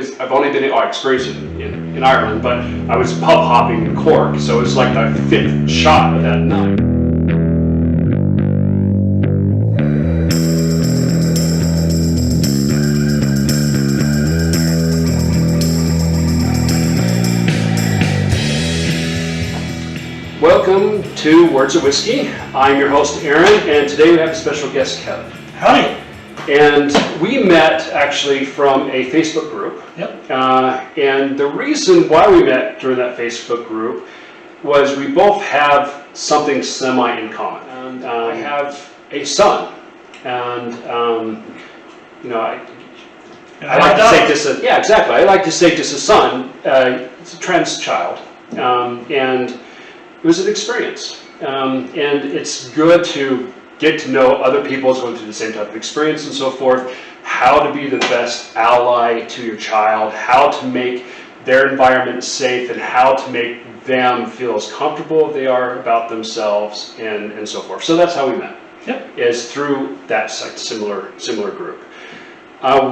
because I've only been, I experienced it in Ireland, but I was pub hopping in Cork, so it's like the 5th shot of that night. Welcome to Words of Whiskey. I'm your host, Aaron, and today we have a special guest, Kevin. Howdy. And we met actually from a Facebook group. Yep. And the reason why we met during that Facebook group was we both have something semi in common. And I have a son, and you know, I like to say just a, yeah, exactly. I like to say just a son. It's a trans child, and it was an experience. And it's good to get to know other people going through the same type of experience and so forth, how to be the best ally to your child, how to make their environment safe, and how to make them feel as comfortable as they are about themselves, and so forth. So that's how we met. Yep. Is through that similar group.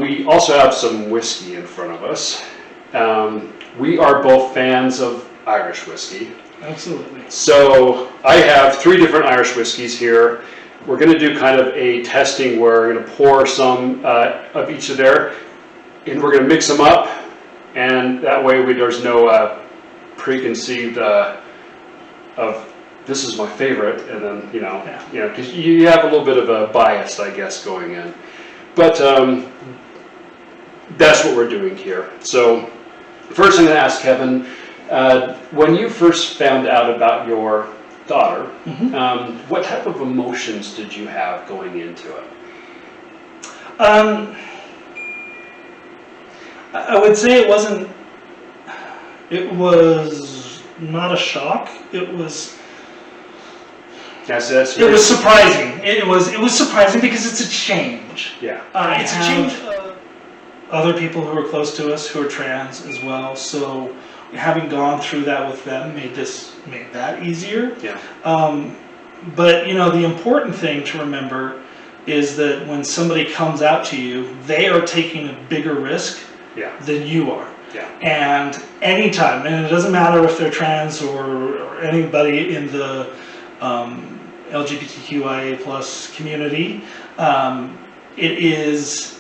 We also have some whiskey in front of us. We are both fans of Irish whiskey. Absolutely. So I have 3 different Irish whiskeys here. We're going to do kind of a testing where we're going to pour some of each of there, and we're going to mix them up, and that way there's no preconceived of this is my favorite, and then because you have a little bit of a bias, I guess, going in. But that's what we're doing here. So first, I'm going to ask Kevin, when you first found out about your daughter, what type of emotions did you have going into it? I would say it was not a shock. It was surprising. It was surprising because it's a change. Yeah. It's a change. Other people who are close to us who are trans as well, so having gone through that with them made that easier. Yeah. But the important thing to remember is that when somebody comes out to you, they are taking a bigger risk than you are. Yeah. And anytime, and it doesn't matter if they're trans or anybody in the LGBTQIA+ community, it is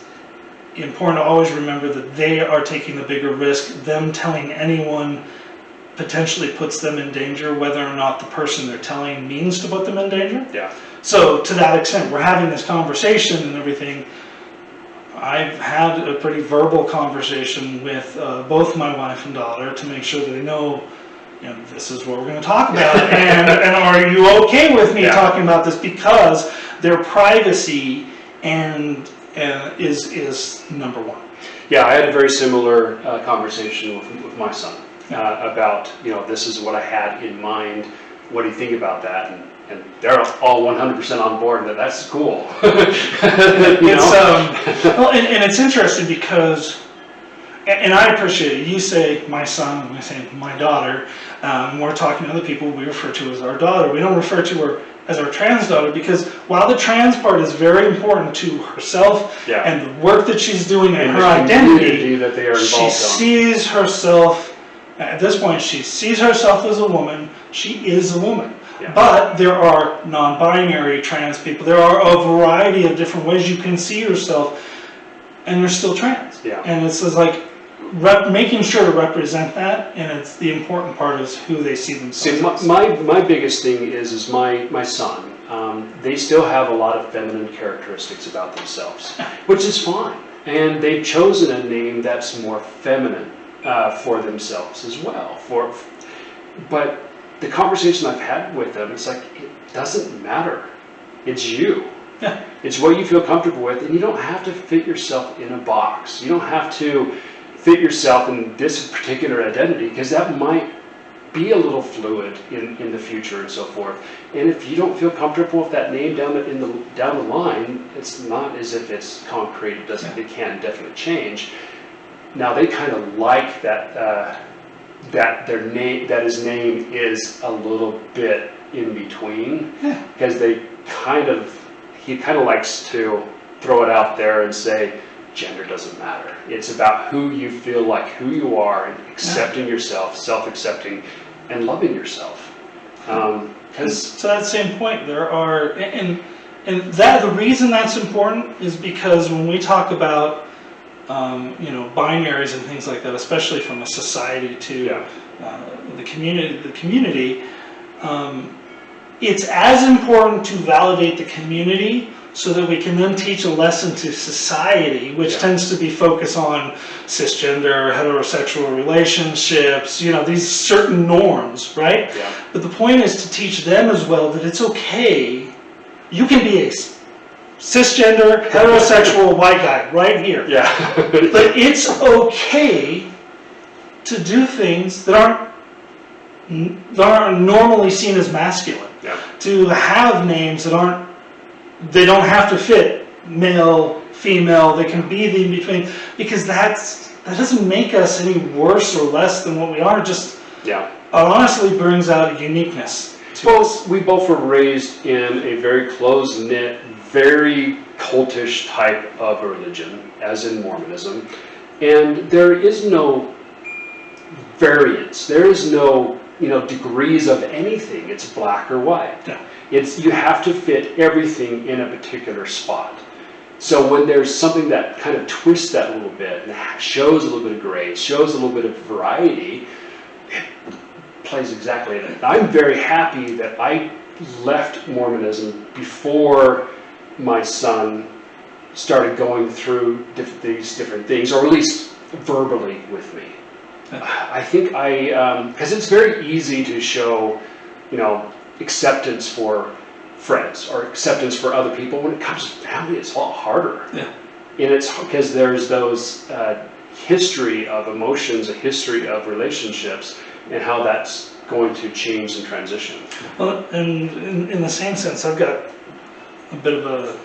important to always remember that they are taking the bigger risk. Them telling anyone potentially puts them in danger, whether or not the person they're telling means to put them in danger. Yeah. So to that extent, we're having this conversation and everything. I've had a pretty verbal conversation with both my wife and daughter to make sure that they know, this is what we're going to talk about, and are you okay with me talking about this, because their privacy is number one. Yeah, I had a very similar conversation with my son about, this is what I had in mind. What do you think about that? And they're all 100% on board that that's cool. And it's interesting because, and I appreciate it. You say my son, and I say my daughter. We're talking to other people we refer to as our daughter. We don't refer to her as our trans daughter, because while the trans part is very important to herself and the work that she's doing and her identity, that they are she sees herself, at this point, she sees herself as a woman. She is a woman. Yeah. But there are non-binary trans people. There are a variety of different ways you can see yourself, and you're still trans. Yeah. And it's like making sure to represent that, and it's the important part is who they see themselves. See, my biggest thing is my son. They still have a lot of feminine characteristics about themselves, which is fine, and they've chosen a name that's more feminine for themselves as well. But the conversation I've had with them, it's like, it doesn't matter. It's you. Yeah. It's what you feel comfortable with, and you don't have to fit yourself in a box. You don't have to fit yourself in this particular identity, because that might be a little fluid in the future and so forth. And if you don't feel comfortable with that name down the line, it's not as if it's concrete. It can definitely change. Now they kind of like that that his name is a little bit in between, because he kind of likes to throw it out there and say, gender doesn't matter. It's about who you feel like, who you are, and accepting yourself, self-accepting, and loving yourself. Because to that same point, there are, and that the reason that's important is because when we talk about binaries and things like that, especially from a society to the community, it's as important to validate the community so that we can then teach a lesson to society, which tends to be focused on cisgender, heterosexual relationships, these certain norms, right? Yeah. But the point is to teach them as well that it's okay. You can be a cisgender, heterosexual white guy right here. Yeah. But it's okay to do things that aren't normally seen as masculine. Yeah. To have names that they don't have to fit male, female, they can be the in between, because that doesn't make us any worse or less than what we are, just honestly brings out a uniqueness to us. We both were raised in a very close-knit, very cultish type of religion, as in Mormonism, and there is no variance, there is no degrees of anything. It's black or white. Yeah. You have to fit everything in a particular spot. So when there's something that kind of twists that a little bit and shows a little bit of gray, shows a little bit of variety, it plays exactly that. I'm very happy that I left Mormonism before my son started going through these different things, or at least verbally with me. I think because it's very easy to show, acceptance for friends or acceptance for other people. When it comes to family, it's a lot harder. Yeah. And it's because there's those history of emotions, a history of relationships, and how that's going to change and transition. Well, and in the same sense, I've got a bit of a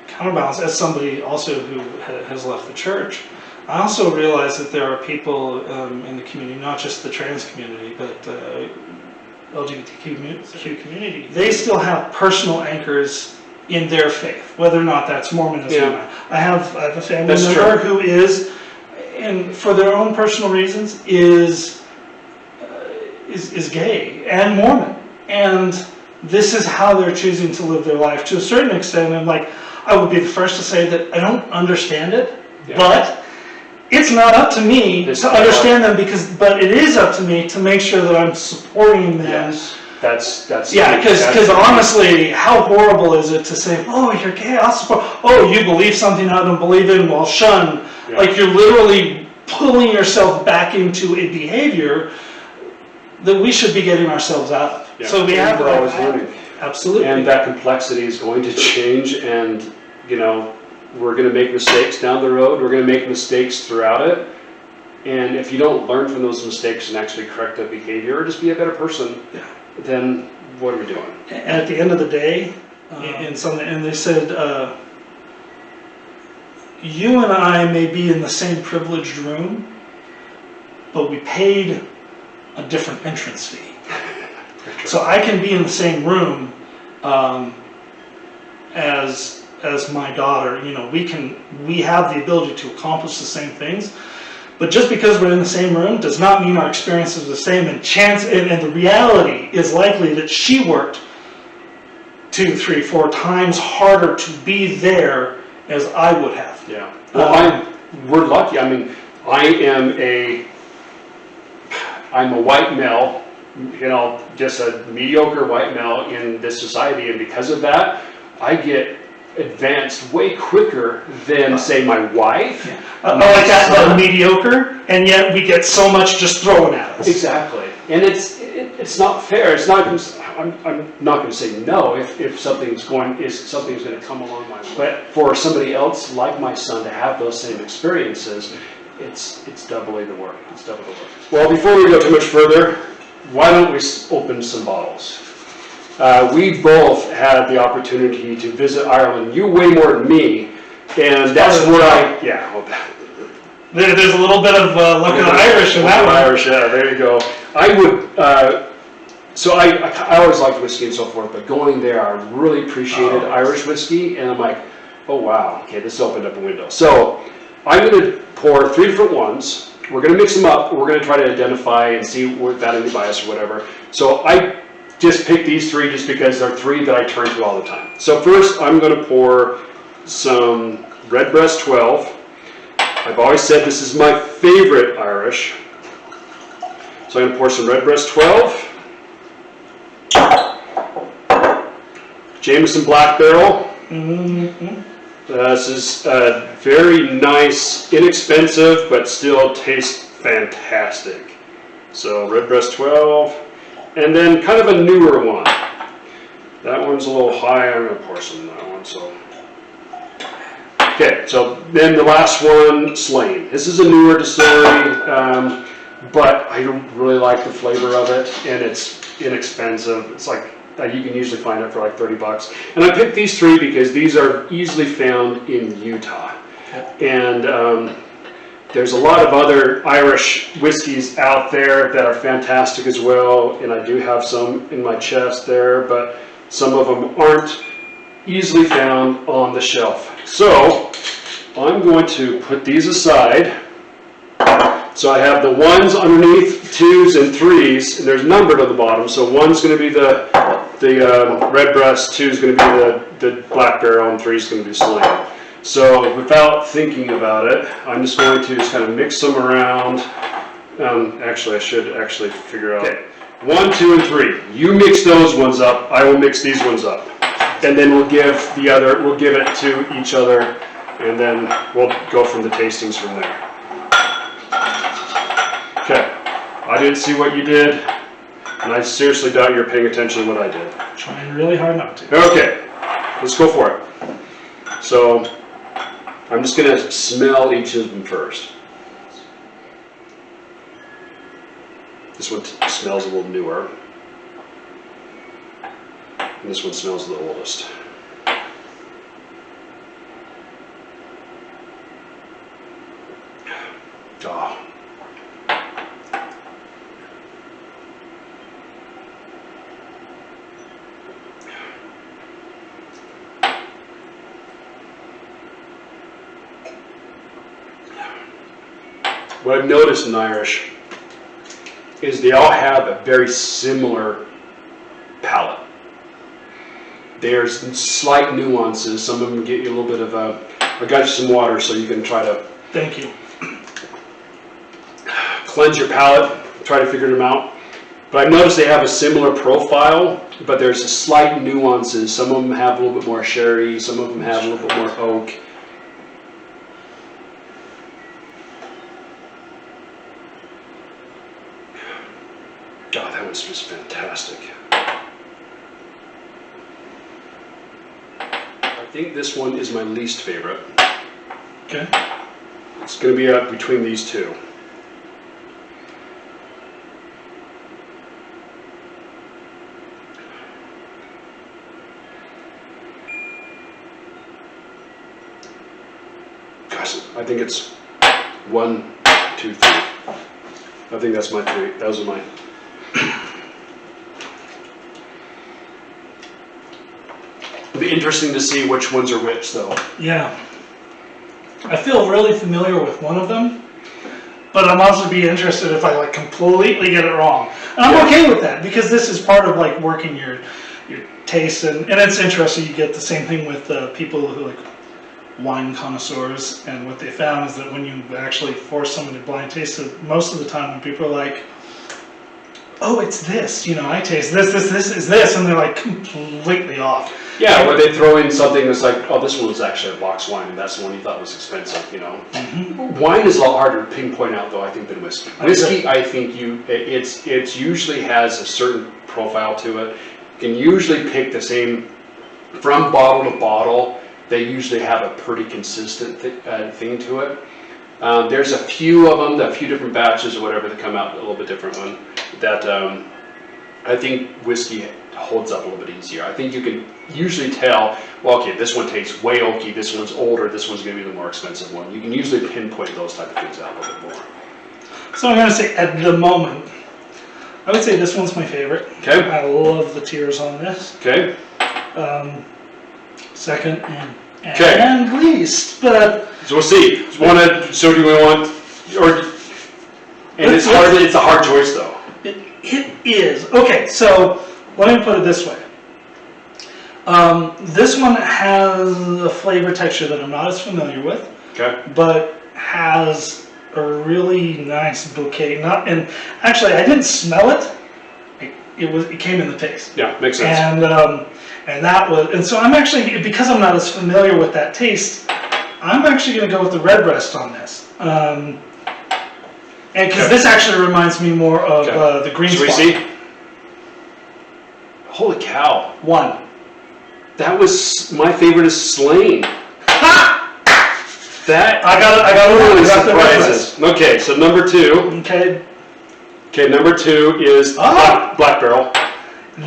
counterbalance as somebody also who has left the church. I also realize that there are people in the community, not just the trans community, but LGBTQ community. They still have personal anchors in their faith, whether or not that's Mormonism or not. I have a family member who is, and for their own personal reasons, is gay and Mormon, and this is how they're choosing to live their life. To a certain extent, I would be the first to say that I don't understand it, but it's not up to me to understand them, but it is up to me to make sure that I'm supporting them. Yes, that's because honestly, how horrible is it to say, "Oh, you're gay, I'll support." Oh, you believe something I don't believe in? Well, shun. Yeah. Like you're literally pulling yourself back into a behavior that we should be getting ourselves out of. Yeah. So we're always learning. Absolutely. And that complexity is going to change, and we're going to make mistakes down the road. We're going to make mistakes throughout it. And if you don't learn from those mistakes and actually correct that behavior or just be a better person, then what are we doing? And at the end of the day, and they said, you and I may be in the same privileged room, but we paid a different entrance fee. So I can be in the same room as my daughter. We have the ability to accomplish the same things, but just because we're in the same room does not mean our experience is the same. And the reality is likely that she worked 2, 3, 4 times harder to be there as I would have. Yeah. Well, we're lucky. I mean, I'm a white male, just a mediocre white male in this society, and because of that, I get advanced way quicker than, say, my wife. Yeah. Like that mediocre, and yet we get so much just thrown at us. Exactly, and it's not fair. It's not. I'm not going to say no if something's going to come along my way. But for somebody else like my son to have those same experiences, it's doubly the work. It's double the work. Well, before we go too much further, why don't we open some bottles? We both had the opportunity to visit Ireland. You way more than me, and that's where there's a little bit of luck of the Irish in that one. Irish, yeah, there you go. I would. So I always liked whiskey and so forth, but going there, I really appreciated Irish whiskey, and I'm like, Oh wow, okay, this opened up a window. So I'm going to pour 3 different ones. We're going to mix them up. We're going to try to identify and see without any bias or whatever. So I just picked these 3 just because they're 3 that I turn to all the time. So first I'm going to pour some Redbreast 12. I've always said this is my favorite Irish. So I'm going to pour some Redbreast 12. Jameson Black Barrel. Mm-hmm. This is very nice, inexpensive, but still tastes fantastic. So Redbreast 12, and then kind of a newer one. That one's a little high. I'm going to pour some of that one. So, okay. So then the last one, Slane. This is a newer distillery, but I don't really like the flavor of it, and it's inexpensive. It's like you can usually find it for like $30. And I picked these 3 because these are easily found in Utah. Yep. And there's a lot of other Irish whiskeys out there that are fantastic as well. And I do have some in my chest there, but some of them aren't easily found on the shelf. So I'm going to put these aside. So I have the 1s underneath, 2s and 3s, and there's numbered on the bottom. So 1's going to be the Redbreast, 2's going to be the Black Barrel, and 3's going to be Slane. So without thinking about it, I'm just going to just kind of mix them around. Actually, I should actually figure out. Okay. 1, 2, and 3. You mix those ones up. I will mix these ones up, and then we'll give it to each other, and then we'll go from the tastings from there. Okay, I didn't see what you did, and I seriously doubt you're paying attention to what I did. Trying really hard not to. Okay, let's go for it. So, I'm just going to smell each of them first. This one smells a little newer, and this one smells the oldest. Oh. What I've noticed in Irish is they all have a very similar palate. There's slight nuances. Some of them get you a little bit of a... I got you some water so you can try to... Thank you. Cleanse your palate, try to figure them out. But I've noticed they have a similar profile, but there's a slight nuances. Some of them have a little bit more sherry, some of them have a little bit more oak. God, that was just fantastic. I think this one is my least favorite. Okay. It's going to be up between these 2. I think it's 1, 2, 3. I think that's my 3. Those are mine. It'll be interesting to see which ones are which, though. Yeah. I feel really familiar with one of them, but I'm also be interested if I like completely get it wrong. And I'm okay with that because this is part of like working your taste, and it's interesting. You get the same thing with people who like wine connoisseurs, and what they found is that when you actually force someone to blind taste it, most of the time when people are like, oh, it's this, I taste this is this, and they're like completely off. Yeah, where they throw in something that's like, oh, this one was actually a box wine, and that's the one you thought was expensive, Mm-hmm. Wine is a lot harder to pinpoint out, though, I think, than whiskey. Whiskey, I think it's usually has a certain profile to it. You can usually pick the same, from bottle to bottle, they usually have a pretty consistent thing to it. There's a few of them, a few different batches or whatever that come out a little bit different one, that I think whiskey holds up a little bit easier. I think you can usually tell, well, okay, this one tastes way oaky, this one's older, this one's going to be the more expensive one. You can usually pinpoint those type of things out a little bit more. So I'm going to say at the moment, I would say this one's my favorite. Okay. I love the tears on this. Okay. Second, and Okay. and least, but So we'll see. So do we want, and it's a hard choice though. it is. Okay, so let me put it this way. This one has a flavor texture that I'm not as familiar with, Okay. but has a really nice bouquet. And actually, I didn't smell it. It came in the taste. Yeah, makes sense. And so I'm actually, because I'm not as familiar with that taste, I'm actually going to go with the redbreast on this. And because this actually reminds me more of the green spot. Should we see? Holy cow. 1. That was, my favorite is Slain. That I got really the surprises. Okay, so number 2. Okay. Okay, number 2 is Black Barrel.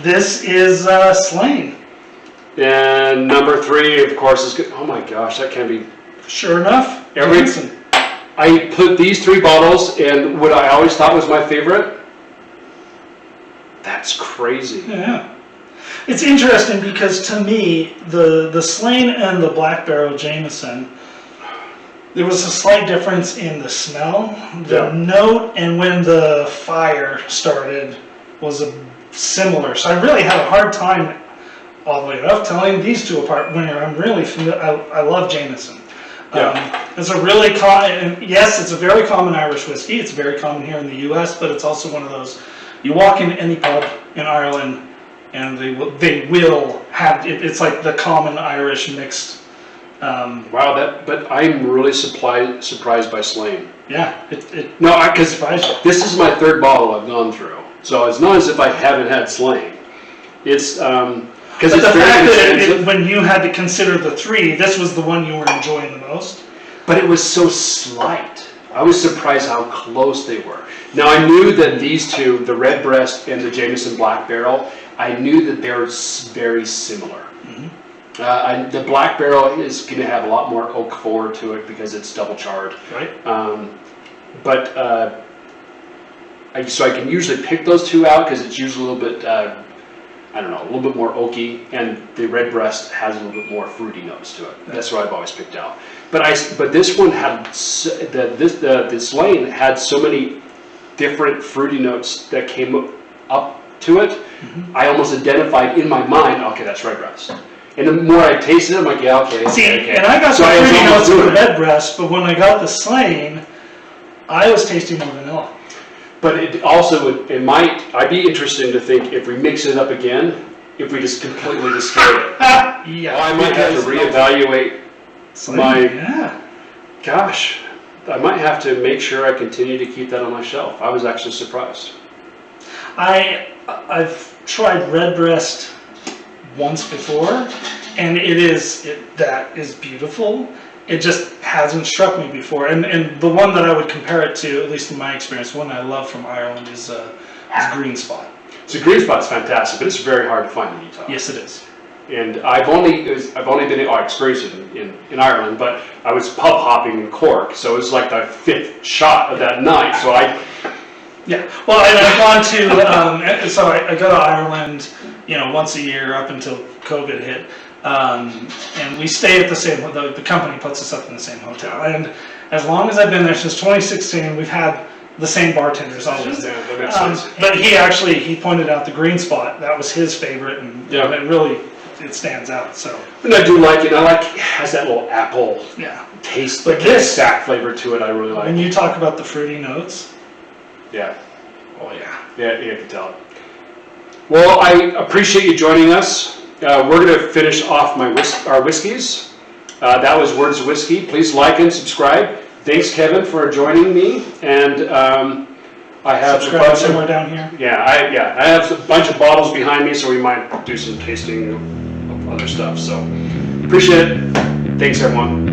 This is Slain. And number 3, of course, is good. Oh my gosh, that can't be. Sure enough. I put these 3 bottles in what I always thought was my favorite. That's crazy. Yeah. It's interesting because to me, the Slain and the Black Barrel Jameson, there was a slight difference in the smell, the note, and when the fire started was similar. So I really had a hard time, oddly enough, telling these two apart when I'm really familiar. I love Jameson. It's a really common, yes, it's a very common Irish whiskey. It's very common here in the U.S., but it's also one of those, you walk in any pub in Ireland and they will have, it's like the common Irish mixed. Wow, but I'm really surprised by Slain. Yeah, No, because this is my 3rd bottle I've gone through, so it's not as if I haven't had Slain. It's because the fact that when you had to consider the 3, this was the one you were enjoying the most. But it was so slight. I was surprised how close they were. Now I knew that these 2, the Redbreast and the Jameson Black Barrel, I knew that they're very similar. The Black Barrel is going to have a lot more oak forward to it because it's double charred. Right. So I can usually pick those 2 out because it's usually a little bit, a little bit more oaky, and the Redbreast has a little bit more fruity notes to it. That's what I've always picked out. But this one had the Slain had so many different fruity notes that came up to it. I almost identified in my mind, okay, that's Redbreast. And the more I tasted it, I'm like, yeah, okay. And I got the fruity notes of the Redbreast, but when I got the Slain, I was tasting more vanilla. But it also I'd be interested to think if we mix it up again, if we just completely discard it. I might have to reevaluate gosh, I might have to make sure I continue to keep that on my shelf. I was actually surprised. I've tried Redbreast once before, and that is beautiful. It just hasn't struck me before. And the one that I would compare it to, at least in my experience, one I love from Ireland is Green Spot. So Green Spot's fantastic, but it's very hard to find in Utah. Yes, it is. And I've only been experienced in Ireland, but I was pub hopping in Cork, so it was like the 5th shot of that night. So well, and I've gone to so I go to Ireland, once a year up until COVID hit, and we stay at the same. The company puts us up in the same hotel, and as long as I've been there since 2016, we've had the same bartenders always. Yeah, that makes sense. But he pointed out the Green Spot. That was his favorite, and it really. It stands out. So, and I do like it. It has that little apple taste, but this stack flavor to it. I really like. When you talk about the fruity notes, yeah, you can tell it. Well, I appreciate you joining us. We're going to finish off our whiskeys. That was Words of Whiskey. Please like and subscribe. Thanks, Kevin, for joining me. And I have subscribe somewhere down here. I have a bunch of bottles behind me, so we might do some tasting of other stuff. So appreciate it. Thanks, everyone.